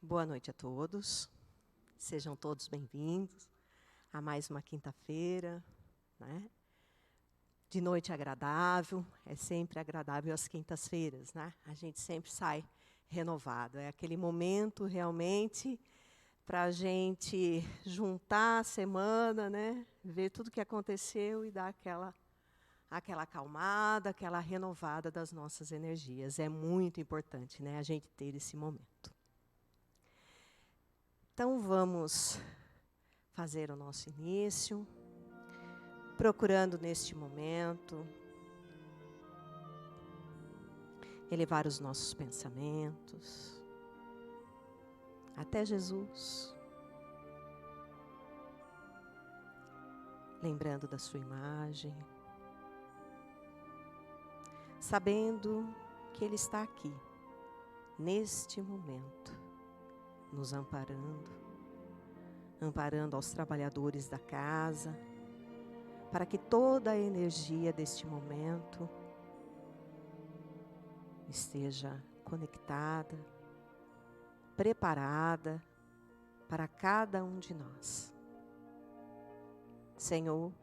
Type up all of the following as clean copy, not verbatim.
Boa noite a todos. Sejam todos bem-vindos a mais uma quinta-feira, né? De noite agradável, é sempre agradável às quintas-feiras, né? A gente sempre sai renovado. É aquele momento realmente para a gente juntar a semana, né? Ver tudo o que aconteceu e dar aquela acalmada, aquela renovada das nossas energias. É muito importante, né? A gente ter esse momento. Então, vamos fazer o nosso início, procurando neste momento elevar os nossos pensamentos até Jesus, lembrando da sua imagem, sabendo que Ele está aqui, neste momento, nos amparando aos trabalhadores da casa, para que toda a energia deste momento esteja conectada, preparada para cada um de nós. Senhor,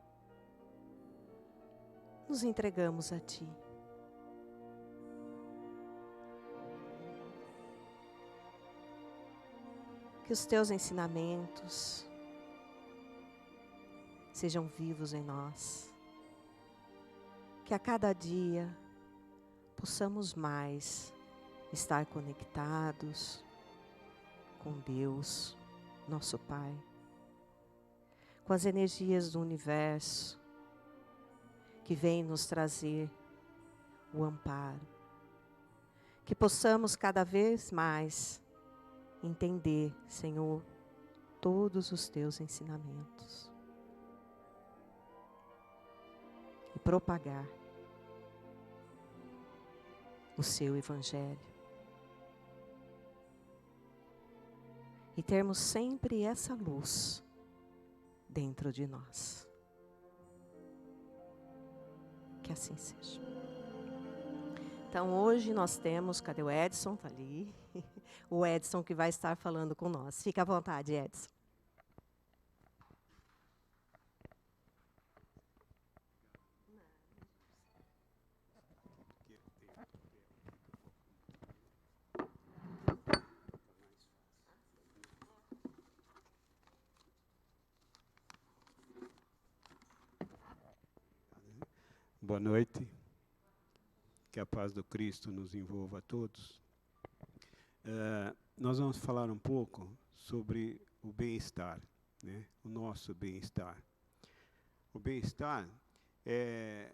nos entregamos a Ti. Que os Teus ensinamentos sejam vivos em nós. Que a cada dia possamos mais estar conectados com Deus, nosso Pai, com as energias do universo que vêm nos trazer o amparo. Que possamos cada vez mais entender, Senhor, todos os Teus ensinamentos e propagar o Seu Evangelho. E termos sempre essa luz dentro de nós. Que assim seja. Então, hoje nós temos, cadê o Edson? Está ali. O Edson que vai estar falando com nós. Fica à vontade, Edson. Boa noite. Que a paz do Cristo nos envolva a todos. Nós vamos falar um pouco sobre o bem-estar, né? O nosso bem-estar. O bem-estar é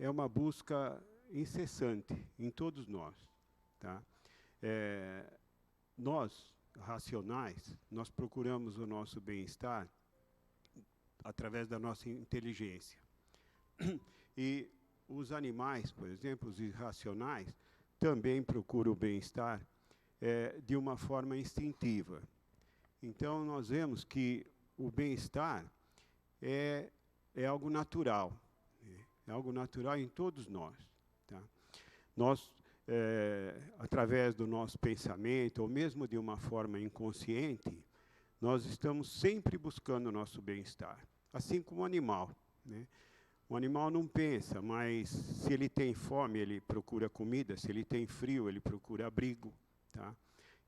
uma busca incessante em todos nós. Tá? Nós, racionais, nós procuramos o nosso bem-estar através da nossa inteligência. E os animais, por exemplo, os irracionais, também procuram o bem-estar de uma forma instintiva. Então, nós vemos que o bem-estar é algo natural. É algo natural em todos nós. Tá? Nós, através do nosso pensamento, ou mesmo de uma forma inconsciente, nós estamos sempre buscando o nosso bem-estar. Assim como o animal, né? O animal não pensa, mas se ele tem fome, ele procura comida, se ele tem frio, ele procura abrigo. Tá?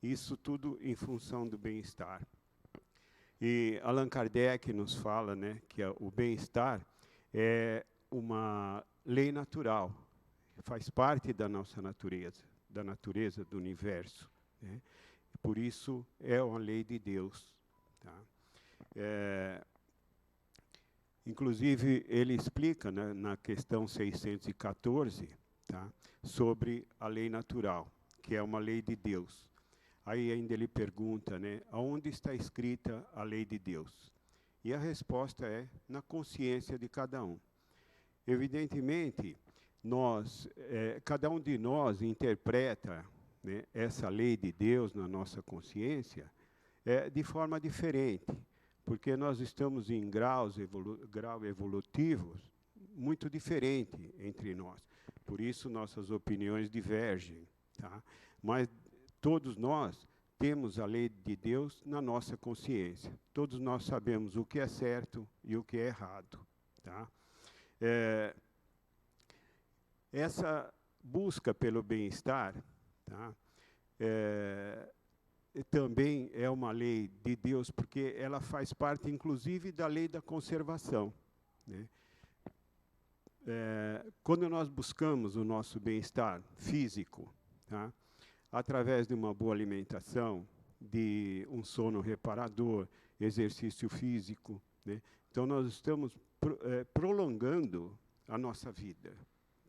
Isso tudo em função do bem-estar. E Allan Kardec nos fala, né, que o bem-estar é uma lei natural, faz parte da nossa natureza do universo. Né? Por isso é uma lei de Deus. Tá? Inclusive, ele explica, né, na questão 614, tá, sobre a lei natural, que é uma lei de Deus. Aí ainda ele pergunta, né, aonde está escrita a lei de Deus? E a resposta é na consciência de cada um. Evidentemente, cada um de nós interpreta, né, essa lei de Deus na nossa consciência de forma diferente. Porque nós estamos em graus evolutivos muito diferentes entre nós. Por isso, nossas opiniões divergem. Tá? Mas todos nós temos a lei de Deus na nossa consciência. Todos nós sabemos o que é certo e o que é errado. Tá? Essa busca pelo bem-estar, tá? Também é uma lei de Deus, porque ela faz parte, inclusive, da lei da conservação, né? Quando nós buscamos o nosso bem-estar físico, tá? Através de uma boa alimentação, de um sono reparador, exercício físico, né? Então, nós estamos prolongando a nossa vida,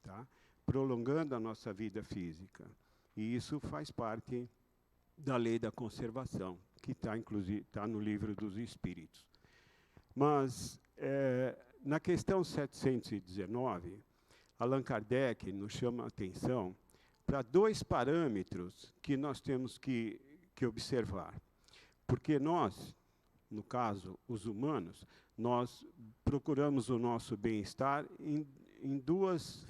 tá? Prolongando a nossa vida física. E isso faz parte da lei da conservação, que está, inclusive, tá no Livro dos Espíritos. Mas, na questão 719, Allan Kardec nos chama a atenção para 2 parâmetros que nós temos que observar. Porque nós, no caso, os humanos, nós procuramos o nosso bem-estar em 2,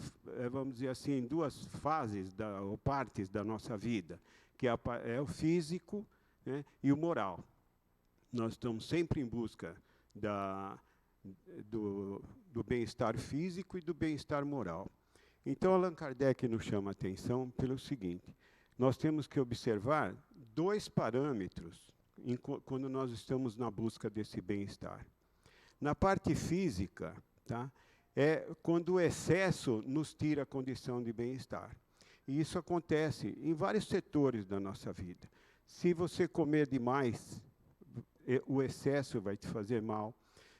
vamos dizer assim, em 2 fases ou partes da nossa vida, que é o físico, né, e o moral. Nós estamos sempre em busca do bem-estar físico e do bem-estar moral. Então, Allan Kardec nos chama a atenção pelo seguinte: nós temos que observar 2 parâmetros quando nós estamos na busca desse bem-estar. Na parte física, tá, é quando o excesso nos tira a condição de bem-estar. E isso acontece em vários setores da nossa vida. Se você comer demais, o excesso vai te fazer mal.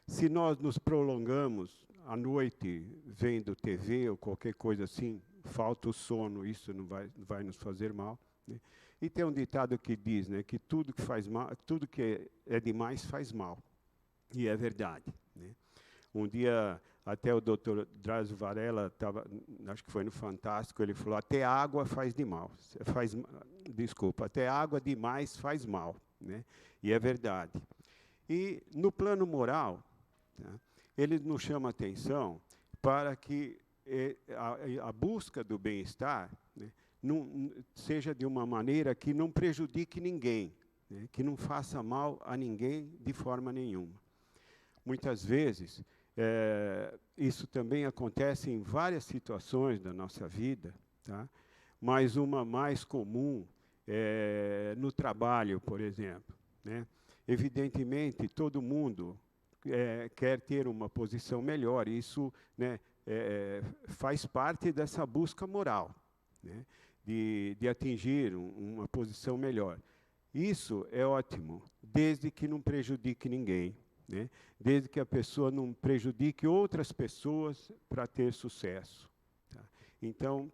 Se nós nos prolongamos à noite vendo TV ou qualquer coisa assim, falta o sono, isso não vai nos fazer mal, né? E tem um ditado que diz, né, que tudo que faz mal, tudo que é demais faz mal. E é verdade, né? Um dia, até o Dr. Drauzio Varela estava, acho que foi no Fantástico, ele falou: até água faz até água demais faz mal, né? E é verdade. E no plano moral, tá, ele nos chama a atenção para que a busca do bem-estar, né, não seja de uma maneira que não prejudique ninguém, né, que não faça mal a ninguém de forma nenhuma. Muitas vezes, isso também acontece em várias situações da nossa vida, tá? Mas uma mais comum é no trabalho, por exemplo, né? Evidentemente, todo mundo quer ter uma posição melhor. Isso, né, faz parte dessa busca moral, né, de atingir uma posição melhor. Isso é ótimo, desde que não prejudique ninguém, né, desde que a pessoa não prejudique outras pessoas para ter sucesso. Tá? Então,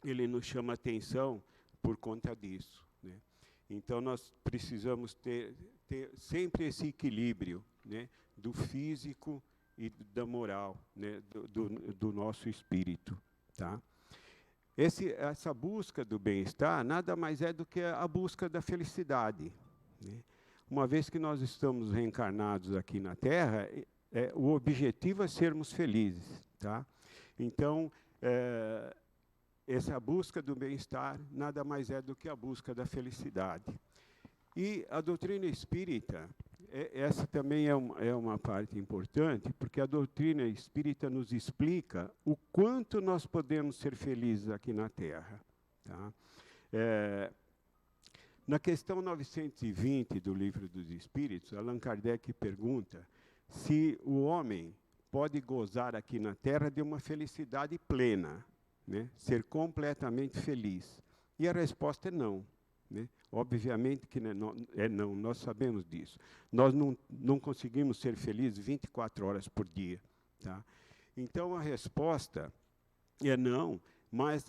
ele nos chama a atenção por conta disso, né? Então, nós precisamos ter sempre esse equilíbrio, né, do físico e da moral, né, do nosso espírito. Tá? Essa busca do bem-estar nada mais é do que a busca da felicidade, né? Uma vez que nós estamos reencarnados aqui na Terra, o objetivo é sermos felizes. Tá? Então, essa busca do bem-estar nada mais é do que a busca da felicidade. E a doutrina espírita, essa também é uma parte importante, porque a doutrina espírita nos explica o quanto nós podemos ser felizes aqui na Terra. Tá? Na questão 920 do Livro dos Espíritos, Allan Kardec pergunta se o homem pode gozar aqui na Terra de uma felicidade plena, né? Ser completamente feliz. E a resposta é não. Né? Obviamente que não, nós sabemos disso. Nós não conseguimos ser felizes 24 horas por dia. Tá? Então, a resposta é não, mas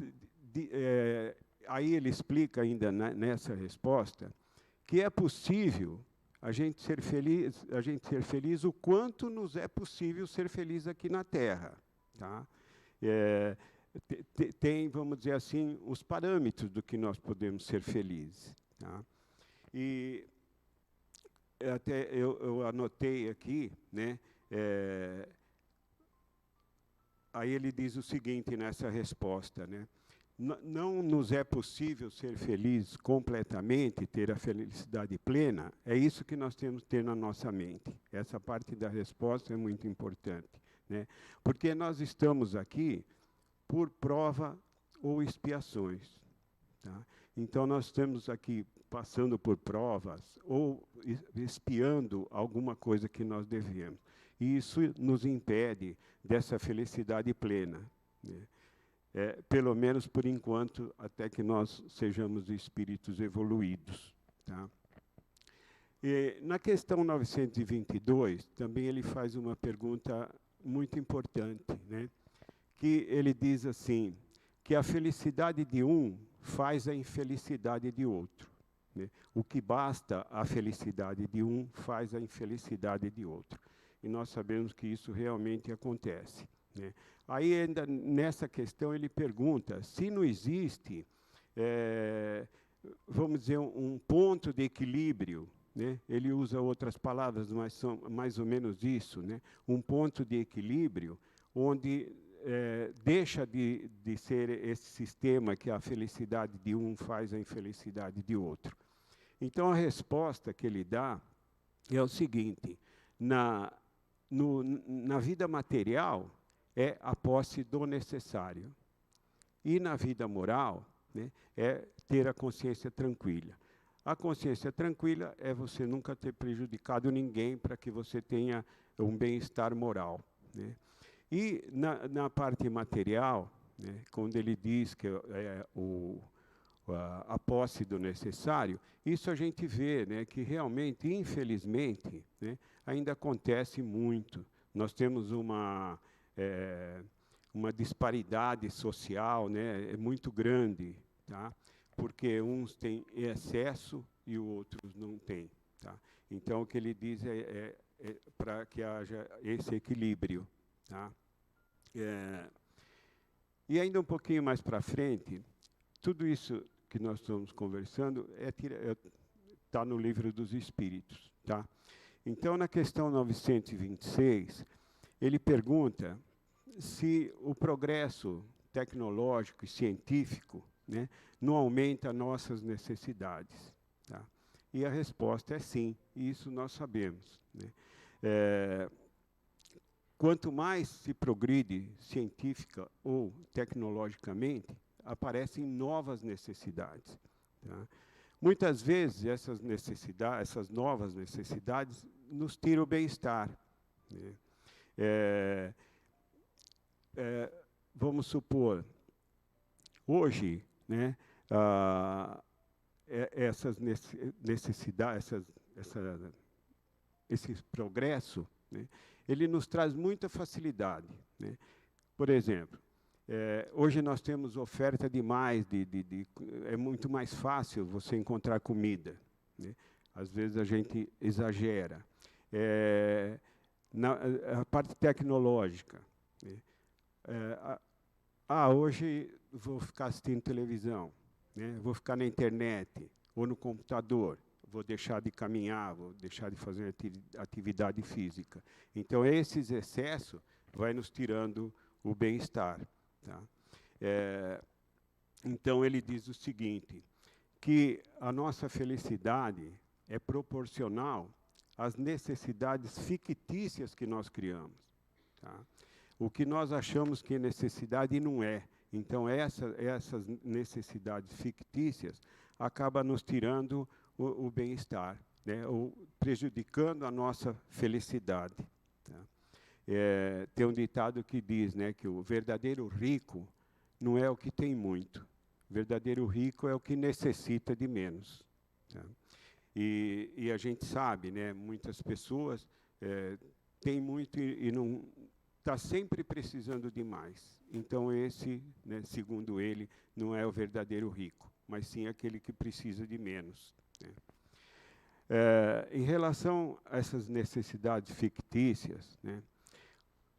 aí ele explica ainda nessa resposta que é possível a gente ser feliz o quanto nos é possível ser feliz aqui na Terra. Tá? Tem, vamos dizer assim, os parâmetros do que nós podemos ser felizes. Tá? E até eu anotei aqui, né, aí ele diz o seguinte nessa resposta, né, não nos é possível ser felizes completamente, ter a felicidade plena, é isso que nós temos que ter na nossa mente. Essa parte da resposta é muito importante, né? Porque nós estamos aqui por prova ou expiações, tá? Então, nós estamos aqui passando por provas ou expiando alguma coisa que nós devemos. E isso nos impede dessa felicidade plena, né? Pelo menos por enquanto, até que nós sejamos espíritos evoluídos, tá? E, na questão 922, também ele faz uma pergunta muito importante, né? Que ele diz assim, que a felicidade de um faz a infelicidade de outro, né? O que basta a felicidade de um faz a infelicidade de outro. E nós sabemos que isso realmente acontece, né? Aí, ainda nessa questão, ele pergunta se não existe, vamos dizer, um ponto de equilíbrio, né? Ele usa outras palavras, mas são mais ou menos isso, né? Um ponto de equilíbrio onde deixa de ser esse sistema que a felicidade de um faz a infelicidade de outro. Então, a resposta que ele dá é o seguinte: na vida material, é a posse do necessário. E na vida moral, né, é ter a consciência tranquila. A consciência tranquila é você nunca ter prejudicado ninguém para que você tenha um bem-estar moral, né? E na parte material, né, quando ele diz que a posse do necessário, isso a gente vê, né, que realmente, infelizmente, né, ainda acontece muito. Nós temos uma disparidade social, né, muito grande, tá? Porque uns têm excesso e outros não têm, tá? Então, o que ele diz é para que haja esse equilíbrio, tá? E ainda um pouquinho mais para frente, tudo isso que nós estamos conversando está no Livro dos Espíritos, tá? Então, na questão 926, ele pergunta se o progresso tecnológico e científico, né, não aumenta nossas necessidades, tá? E a resposta é sim, e isso nós sabemos, né? Quanto mais se progride científica ou tecnologicamente, aparecem novas necessidades, tá? Muitas vezes essas novas necessidades nos tiram o bem-estar, né? Vamos supor, hoje, né, essas necessidades, esse progresso, né, ele nos traz muita facilidade, né? Por exemplo, hoje nós temos oferta demais, é muito mais fácil você encontrar comida, né? Às vezes a gente exagera. A parte tecnológica, né? Hoje vou ficar assistindo televisão, né? Vou ficar na internet ou no computador, vou deixar de caminhar, vou deixar de fazer atividade física. Então, esses excessos vai nos tirando o bem-estar, tá? Então, ele diz o seguinte, que a nossa felicidade é proporcional às necessidades fictícias que nós criamos, tá? O que nós achamos que é necessidade e não é. Então, essas necessidades fictícias acabam nos tirando o bem-estar, né, ou prejudicando a nossa felicidade, tá? Tem um ditado que diz, né, que o verdadeiro rico não é o que tem muito. O verdadeiro rico é o que necessita de menos, tá? E a gente sabe, né, muitas pessoas têm muito e não está sempre precisando de mais. Então, esse, né, segundo ele, não é o verdadeiro rico, mas sim aquele que precisa de menos, né? Em relação a essas necessidades fictícias, né,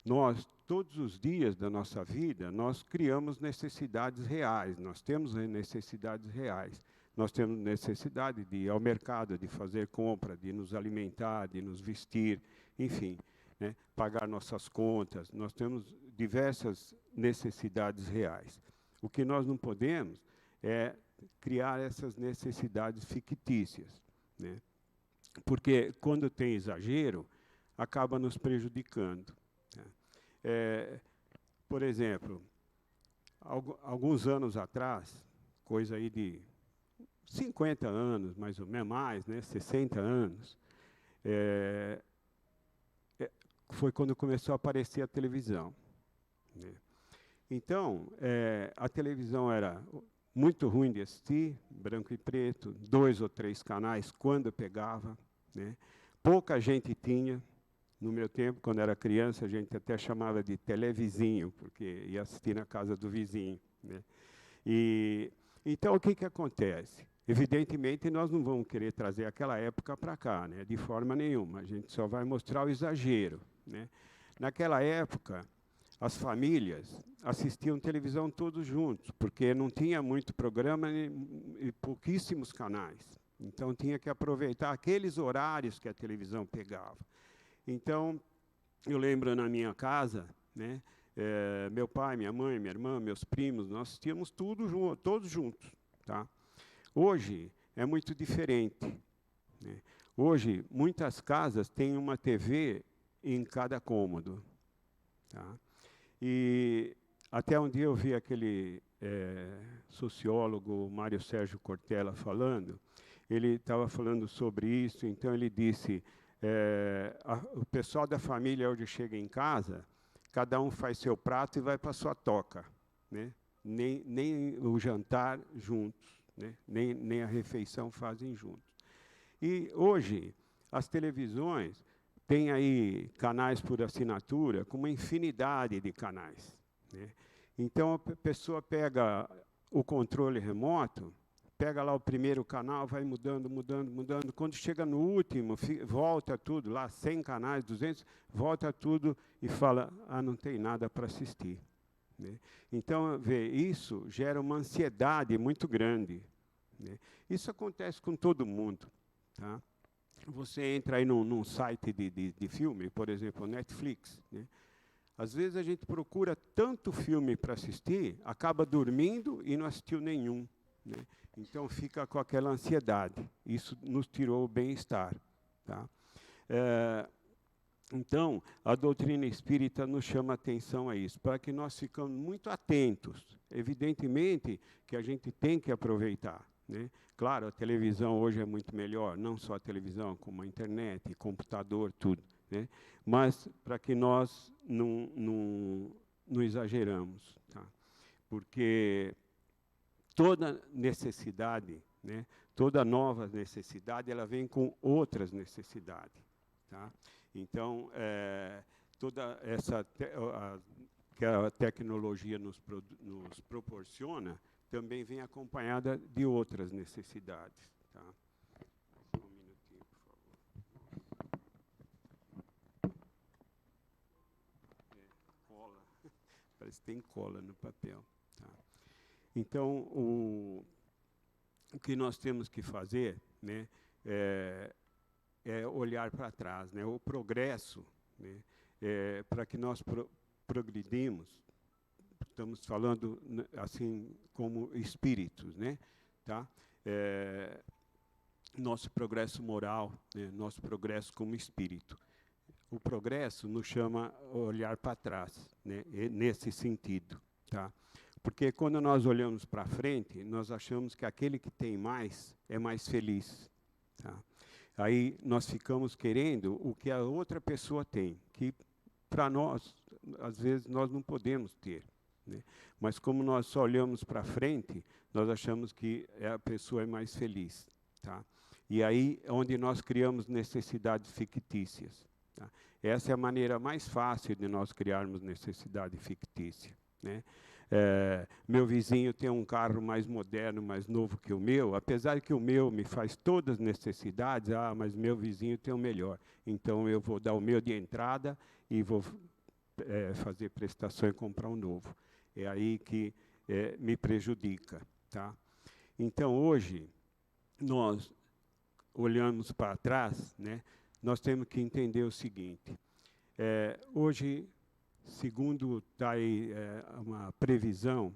nós, todos os dias da nossa vida, nós criamos necessidades reais, nós temos necessidades reais. Nós temos necessidade de ir ao mercado, de fazer compra, de nos alimentar, de nos vestir, enfim, né, pagar nossas contas. Nós temos diversas necessidades reais. O que nós não podemos é criar essas necessidades fictícias, né? Porque, quando tem exagero, acaba nos prejudicando, né? Por exemplo, alguns anos atrás, coisa aí de 50 anos, mais ou menos, mais, né, 60 anos, foi quando começou a aparecer a televisão, né? Então, a televisão era muito ruim de assistir, branco e preto, 2 ou 3 canais, quando pegava, né? Pouca gente tinha. No meu tempo, quando era criança, a gente até chamava de televizinho, porque ia assistir na casa do vizinho, né? Então, o que acontece? Evidentemente, nós não vamos querer trazer aquela época para cá, né? De forma nenhuma. A gente só vai mostrar o exagero, né? Naquela época, as famílias assistiam televisão todos juntos, porque não tinha muito programa e pouquíssimos canais. Então, tinha que aproveitar aqueles horários que a televisão pegava. Então, eu lembro na minha casa, né, meu pai, minha mãe, minha irmã, meus primos, nós assistíamos todos juntos, tá? Hoje é muito diferente, né? Hoje, muitas casas têm uma TV em cada cômodo, tá? E até um dia eu vi aquele sociólogo, Mário Sérgio Cortella, falando. Ele estava falando sobre isso, então ele disse: o pessoal da família, hoje chega em casa, cada um faz seu prato e vai para a sua toca, né? Nem o jantar juntos, né? Nem a refeição fazem juntos. E hoje, as televisões têm aí canais por assinatura, com uma infinidade de canais, né? Então, a pessoa pega o controle remoto, pega lá o primeiro canal, vai mudando, mudando, mudando. Quando chega no último, volta tudo, lá 100 canais, 200, volta tudo e fala: não tem nada para assistir, né? Então, isso gera uma ansiedade muito grande, né? Isso acontece com todo mundo, tá? Você entra aí num site de filme, por exemplo, Netflix, né? Às vezes a gente procura tanto filme para assistir, acaba dormindo e não assistiu nenhum, né? Então, fica com aquela ansiedade. Isso nos tirou o bem-estar, tá? Então, a doutrina espírita nos chama a atenção a isso, para que nós ficamos muito atentos. Evidentemente que a gente tem que aproveitar, né? Claro, a televisão hoje é muito melhor, não só a televisão, como a internet, computador, tudo, né? Mas para que nós não exageramos, tá? Porque toda necessidade, né, toda nova necessidade, ela vem com outras necessidades, tá? Então, toda essa que a tecnologia nos proporciona, também vem acompanhada de outras necessidades, tá? Só um minutinho, por favor. Cola. Parece que tem cola no papel, tá? Então, o que nós temos que fazer, né, é olhar para trás, né? O progresso, né, para que nós progredimos, estamos falando assim como espíritos, né, tá? Nosso progresso moral, né, nosso progresso como espírito. O progresso nos chama a olhar para trás, né, nesse sentido, tá? Porque quando nós olhamos para frente, nós achamos que aquele que tem mais é mais feliz, tá? Aí nós ficamos querendo o que a outra pessoa tem, que para nós, às vezes, nós não podemos ter, né? Mas como nós só olhamos para frente, nós achamos que a pessoa é mais feliz, tá? E aí é onde nós criamos necessidades fictícias, tá? Essa é a maneira mais fácil de nós criarmos necessidade fictícia, né? Meu vizinho tem um carro mais moderno, mais novo que o meu, apesar que o meu me faz todas as necessidades, mas meu vizinho tem o melhor, então eu vou dar o meu de entrada e vou fazer prestação e comprar um novo. É aí que me prejudica, tá? Então, hoje, nós olhamos para trás, né, nós temos que entender o seguinte: hoje, segundo está aí uma previsão,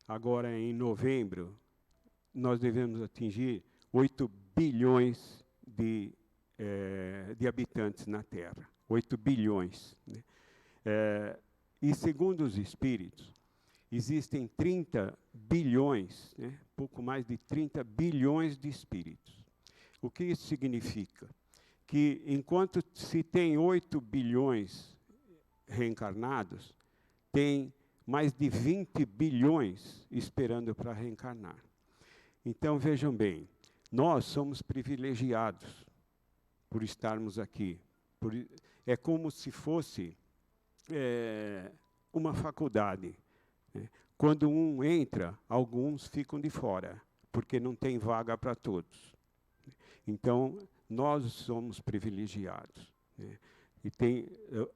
agora em novembro, nós devemos atingir 8 bilhões de habitantes na Terra. 8 bilhões. Né? E segundo os espíritos, existem 30 bilhões, né? Pouco mais de 30 bilhões de espíritos. O que isso significa? Que enquanto se tem 8 bilhões reencarnados, tem mais de 20 bilhões esperando para reencarnar. Então, vejam bem, nós somos privilegiados por estarmos aqui. É como se fosse uma faculdade. Né? Quando um entra, alguns ficam de fora, porque não tem vaga para todos. Então, nós somos privilegiados. Né? E tem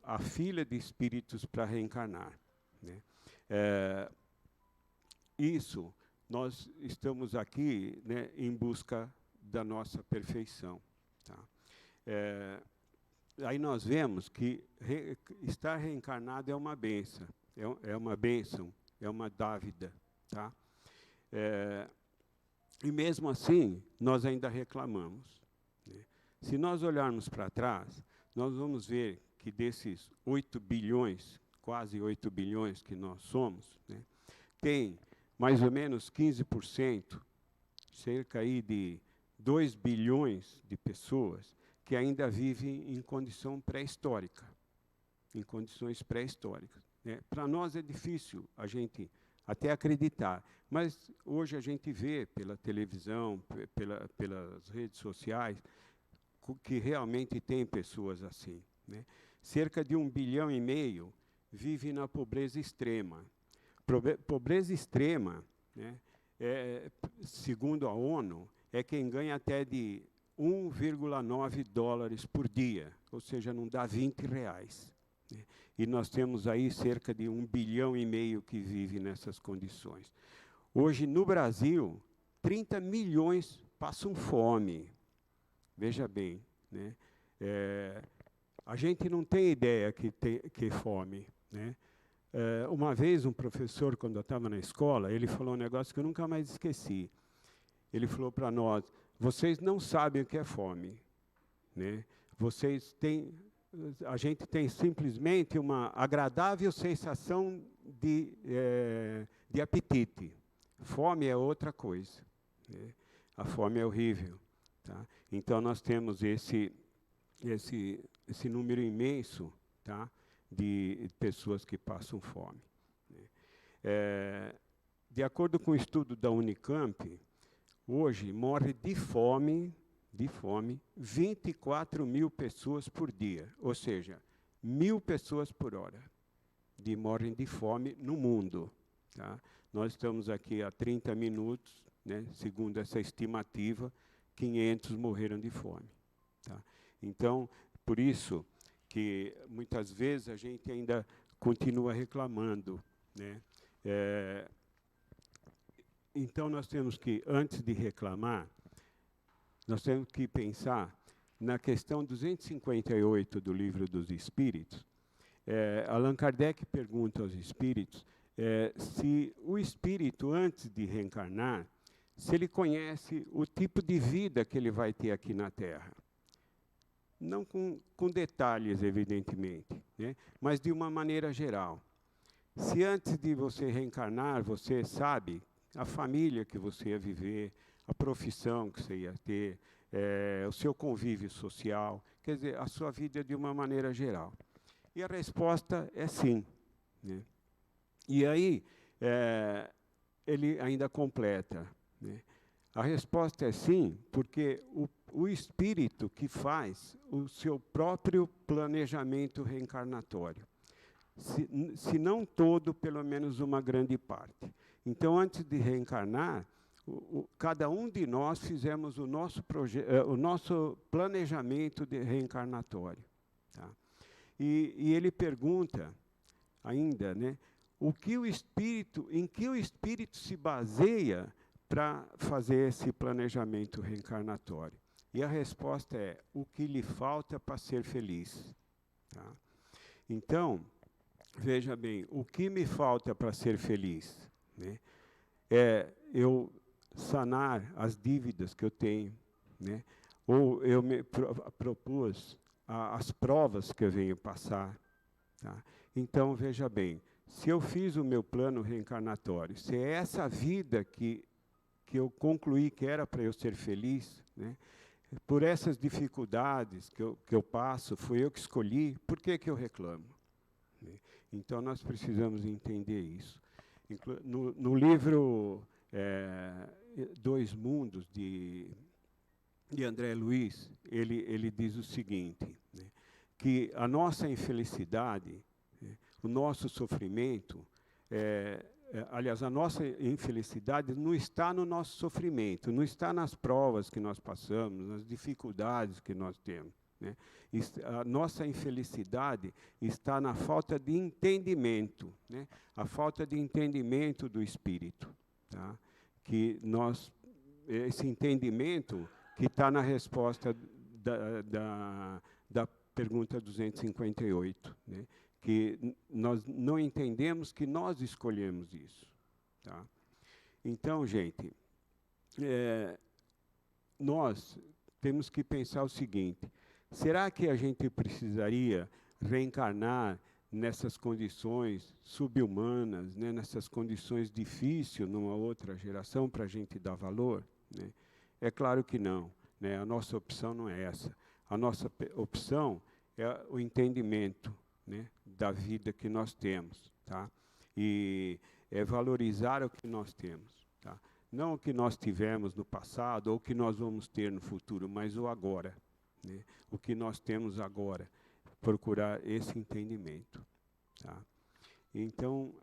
a fila de espíritos para reencarnar. Né? Isso, nós estamos aqui, né, em busca da nossa perfeição. Tá? Aí nós vemos que estar reencarnado é uma bênção, é uma dávida. Tá? E mesmo assim, nós ainda reclamamos. Né? Se nós olharmos para trás, nós vamos ver que desses 8 bilhões, quase 8 bilhões que nós somos, né, tem mais ou menos 15%, cerca aí de 2 bilhões de pessoas que ainda vivem em condição pré-histórica, em condições pré-históricas. Né? Para nós é difícil a gente até acreditar, mas hoje a gente vê pela televisão, pelas redes sociais, que realmente tem pessoas assim. Né? Cerca de 1,5 bilhão vive na pobreza extrema. Pobreza extrema, né, segundo a ONU, é quem ganha até de $1,9 por dia, ou seja, não dá R$20. Né? E nós temos aí cerca de 1,5 bilhão que vive nessas condições. Hoje, no Brasil, 30 milhões passam fome. Veja bem, né? A gente não tem ideia que é fome. Né? Uma vez, um professor, quando eu estava na escola, ele falou um negócio que eu nunca mais esqueci. Ele falou para nós: vocês não sabem o que é fome. Né? A gente tem simplesmente uma agradável sensação de apetite. Fome é outra coisa. Né? A fome é horrível. Tá? Então, nós temos esse número imenso, tá, de pessoas que passam fome. De acordo com o estudo da Unicamp, hoje morre de fome 24 mil pessoas por dia, ou seja, 1.000 pessoas por hora morrem de fome no mundo. Tá? Nós estamos aqui há 30 minutos, né, segundo essa estimativa, 500 morreram de fome. Tá? Então, por isso que muitas vezes a gente ainda continua reclamando. Né? Então, nós temos que, antes de reclamar, nós temos que pensar na questão 258 do Livro dos Espíritos. Allan Kardec pergunta aos espíritos se o espírito, antes de reencarnar, se ele conhece o tipo de vida que ele vai ter aqui na Terra. Não com detalhes, evidentemente, né? Mas de uma maneira geral. Se antes de você reencarnar, você sabe a família que você ia viver, a profissão que você ia ter, o seu convívio social, quer dizer, a sua vida de uma maneira geral. E a resposta é sim. Né? E aí, ele ainda completa. Né? A resposta é sim, porque o espírito que faz o seu próprio planejamento reencarnatório. Se não todo, pelo menos uma grande parte. Então, antes de reencarnar, cada um de nós fizemos o nosso planejamento reencarnatório. Tá? E ele pergunta ainda, né, em que o espírito se baseia para fazer esse planejamento reencarnatório. E a resposta é: o que lhe falta para ser feliz. Tá? Então, veja bem, o que me falta para ser feliz? Né? é eu sanar as dívidas que eu tenho, né? Ou eu me propus as provas que eu venho passar. Tá? Então, veja bem, se eu fiz o meu plano reencarnatório, se é essa vida que eu concluí que era para eu ser feliz, né? Por essas dificuldades que eu passo, fui eu que escolhi, por que eu reclamo? Né? Então, nós precisamos entender isso. No livro Dois Mundos, de André Luiz, ele diz o seguinte, né? Que a nossa infelicidade, né, o nosso sofrimento, aliás, a nossa infelicidade não está no nosso sofrimento, não está nas provas que nós passamos, nas dificuldades que nós temos. Né? A nossa infelicidade está na falta de entendimento, né? A falta de entendimento do Espírito. Tá? Que esse entendimento que está na resposta da pergunta 258, né? Que nós não entendemos que nós escolhemos isso. Tá? Então, gente, nós temos que pensar o seguinte, será que a gente precisaria reencarnar nessas condições subhumanas, né, nessas condições difíceis numa outra geração para a gente dar valor? Né? É claro que não. Né? A nossa opção não é essa. A nossa opção é o entendimento, né, da vida que nós temos. Tá? E é valorizar o que nós temos. Tá? Não o que nós tivemos no passado ou o que nós vamos ter no futuro, mas o agora. Né? O que nós temos agora. Procurar esse entendimento. Tá? Então,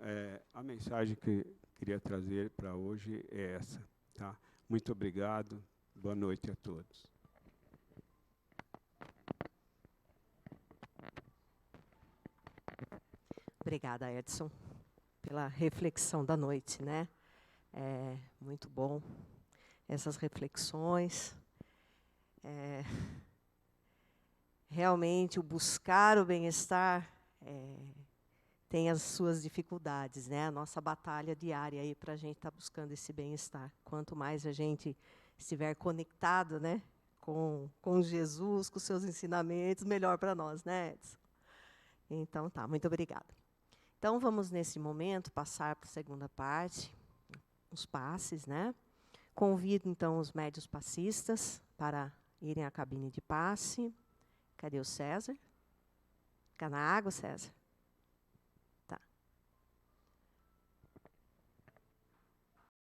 a mensagem que queria trazer para hoje é essa. Tá? Muito obrigado. Boa noite a todos. Obrigada, Edson, pela reflexão da noite, né? Muito bom essas reflexões. Realmente, o buscar o bem-estar tem as suas dificuldades, né? A nossa batalha diária aí para a gente estar buscando esse bem-estar. Quanto mais a gente estiver conectado, né, com Jesus, com seus ensinamentos, melhor para nós, né, Edson? Então, tá, muito obrigada. Então, vamos, nesse momento, passar para a segunda parte, os passes, né? Convido, então, os médios passistas para irem à cabine de passe. Cadê o César? Fica na água, César?